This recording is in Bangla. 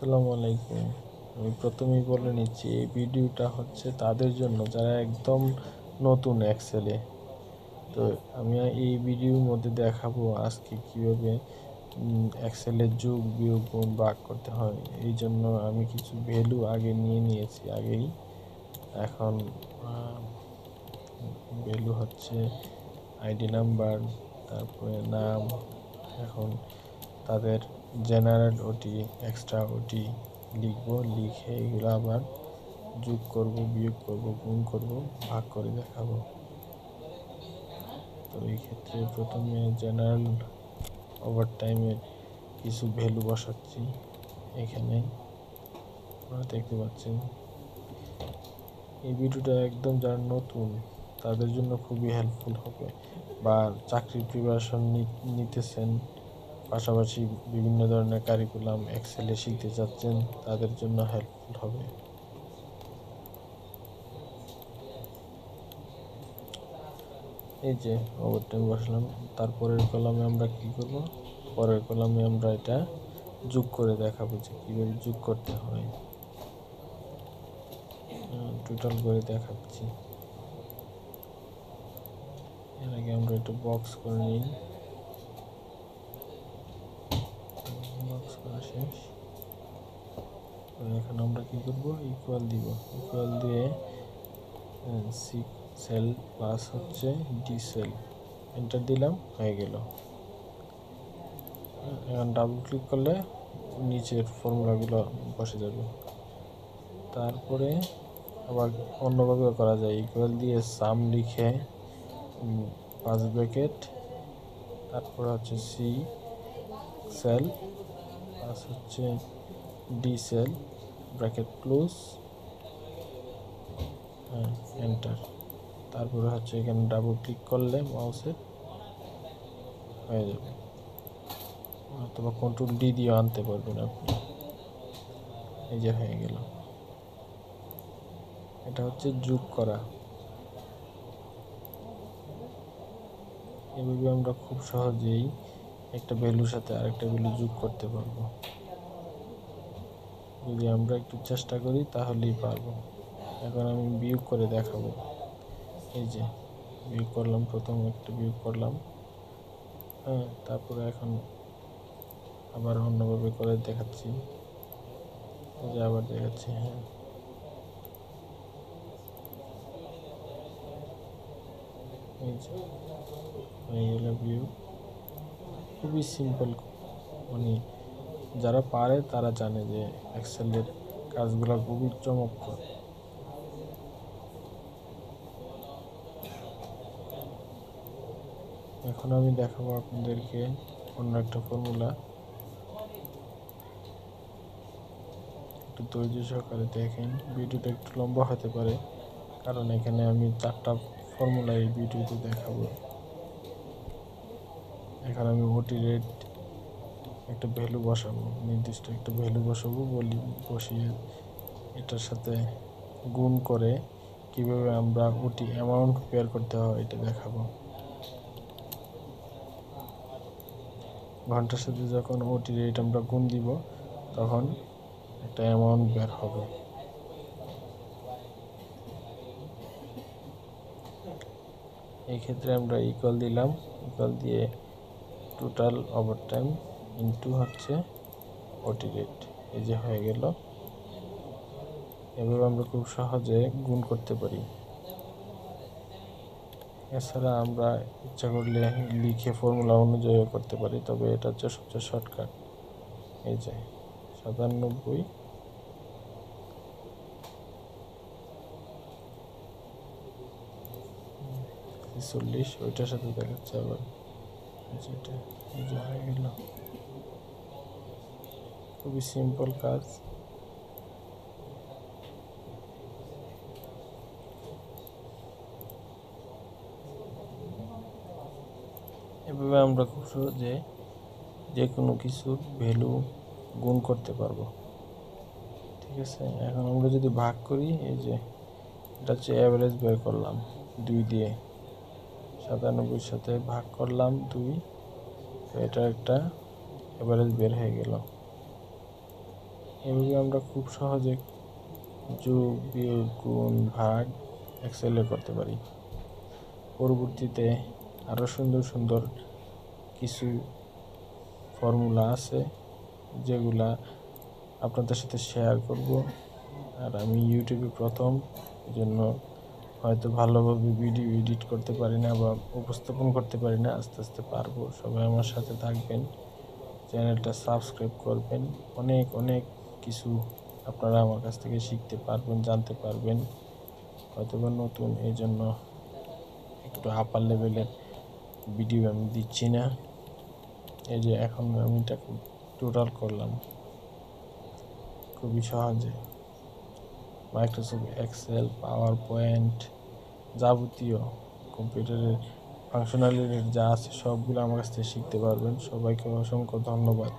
আসসালামু আলাইকুম। আমি প্রথমেই বলে নিচ্ছি, এই ভিডিওটা হচ্ছে তাদের জন্য যারা একদম নতুন এক্সেলে। তো আমি এই ভিডিওর মধ্যে দেখাবো আজকে কিভাবে এক্সেলের যোগ বিয়োগ গুণ ভাগ করতে হয়। এই জন্য আমি কিছু ভ্যালু আগে নিয়ে নিয়েছি আগেই। এখন ভ্যালু হচ্ছে আইডি নাম্বার, তারপরে নাম। এখন তাদের জেনারেল ওটি, এক্সট্রা ওটি লিখবো, লিখে এগুলো আবার যোগ করব, বিয়োগ করব, গুণ করব, ভাগ করে দেখাবো। তো এই ক্ষেত্রে প্রথমে জেনারেল ওভারটাইমের কিছু ভ্যালু বসাচ্ছি। এখানে আপনারা দেখতে পাচ্ছেন। এই ভিডিওটা একদম যারা নতুন তাদের জন্য খুবই হেল্পফুল হবে, বা চাকরির প্রিপারেশন নিতেছেন, পাশাপাশি বিভিন্ন ধরনের কারিকুলাম এক্সেলে শিখতে চাচ্ছেন, তাদের জন্য হেল্পফুল হবে। এই যে ওভারটাইম বসলাম, তারপরের কলামে আমরা কি করব, পরের কলামে আমরা এটা যোগ করে দেখাবো যে কিভাবে যোগ করতে হয়। টোটাল করে দেখাচ্ছি। এর আগে আমরা একটু বক্স করে নিই। বক্স করা শেষ। এখন আমরা কি করব, ইকুয়াল দিব। ইকুয়াল দিয়ে সি সেল প্লাস হচ্ছে ডি সেল, এন্টার দিলাম, হয়ে গেল। এখন ডাবল ক্লিক করলে নিচের ফর্মুলাগুলো বসে যাবে। তারপরে আবার অন্যভাবেও করা যায়। ইকুয়াল দিয়ে সাম লিখে 5 ব্র্যাকেট, তারপরে হচ্ছে সি সেল প্লাস হচ্ছে D cell bracket close, enter. তারপরে হচ্ছে এখানে ডাবল ক্লিক করলে মাউসের হয়ে যাবে, অথবা কন্ট্রোল ডি দিয়ে আনতে পারবেন আপনি। এই যে হয়ে গেল। এটা হচ্ছে যোগ করা। এভাবে আমরা খুব সহজেই একটা ভ্যালুর সাথে আরেকটা ভ্যালু যোগ করতে পারবো। যদি আমরা একটু চেষ্টা করি তাহলেই পারবো। এখন আমি বিয়োগ করে দেখাবো। এই যে বিয়োগ করলাম, প্রথম একটা বিয়োগ করলাম, তারপরে এখন আবার অন্যভাবে করে দেখাচ্ছি। এই যে আবার দেখাচ্ছি। এই যে হয়ে গেল বিয়োগ। খুবই সিম্পল, মানে যারা পারে তারা জানে যে এক্সেলের কাজগুলো খুবই চমৎকার। এখন আমি দেখাবো আপনাদেরকে অন্য একটা ফর্মুলা। একটু ধৈর্য সহকারে দেখেন, ভিডিওটা একটু লম্বা হতে পারে, কারণ এখানে আমি 4টা ফর্মুলা এই ভিডিওতে দেখাবো। এখন আমি ওটি রেট একটা ভ্যালু বসাবো, নির্দিষ্ট একটা ভ্যালু বসাবো, বসিয়ে এটার সাথে গুণ করে কিভাবে আমরা ওটি অ্যামাউন্ট বের করতে হয় এটা দেখাবো। ঘন্টার সাথে যখন ওটি রেট আমরা গুণ দিব, তখন একটা অ্যামাউন্ট বের হবে। এই ক্ষেত্রে আমরা ইকুয়াল দিলাম, ইকুয়াল দিয়ে টোটাল ওভারটাইম ইনটু হচ্ছে ওটি রেট। এই যে হয়ে গেল। এভাবে আমরা খুব সহজে গুণ করতে পারি। এছাড়া আমরা ইচ্ছা করলে লিখে ফর্মুলা অনুযায়ী করতে পারি, তবে এটা হচ্ছে সবচেয়ে শর্টকাট। এই যে 97 46, ওইটার সাথে দেখাচ্ছে আবার যেটা। এই যে হয়ে গেল। খুবই সিম্পল কাজ। এভাবে আমরা খুব সহজে যে কোনো কিছুর ভ্যালু গুণ করতে পারবো। ঠিক আছে, এখন আমরা যদি ভাগ করি, এই যে এটা হচ্ছে অ্যাভারেজ বের করলাম 2 দিয়ে, 97 সাথে ভাগ করলাম 2, তো এটা একটা অ্যাভারেজ বের হয়ে গেল। এভাবে আমরা খুব সহজে যোগ, বিয়োগ, গুণ, ভাগ এক্সেলে করতে পারি। পরবর্তীতে আরও সুন্দর সুন্দর কিছু ফর্মুলা আছে যেগুলা আপনাদের সাথে শেয়ার করব। আর আমি ইউটিউবে প্রথম, এজন্য হয়তো ভালোভাবে ভিডিও এডিট করতে পারি না বা উপস্থাপন করতে পারি না, আস্তে আস্তে পারবো। সবাই আমার সাথে থাকবেন, চ্যানেলটা সাবস্ক্রাইব করবেন। অনেক অনেক কিছু আপনারা আমার কাছ থেকে শিখতে পারবেন, জানতে পারবেন। হয়তো বা নতুন, এই জন্য একটু আপার লেভেলের ভিডিও আমি দিচ্ছি না। এই যে এখন আমি এটা টোটাল করলাম খুবই সহজে। মাইক্রোসফট এক্সেল, পাওয়ার পয়েন্ট, যাবতীয় কম্পিউটারের ফাংশনালিটি যা আছে সবগুলো আমার কাছ থেকে শিখতে পারবেন। সবাইকে অসংখ্য ধন্যবাদ।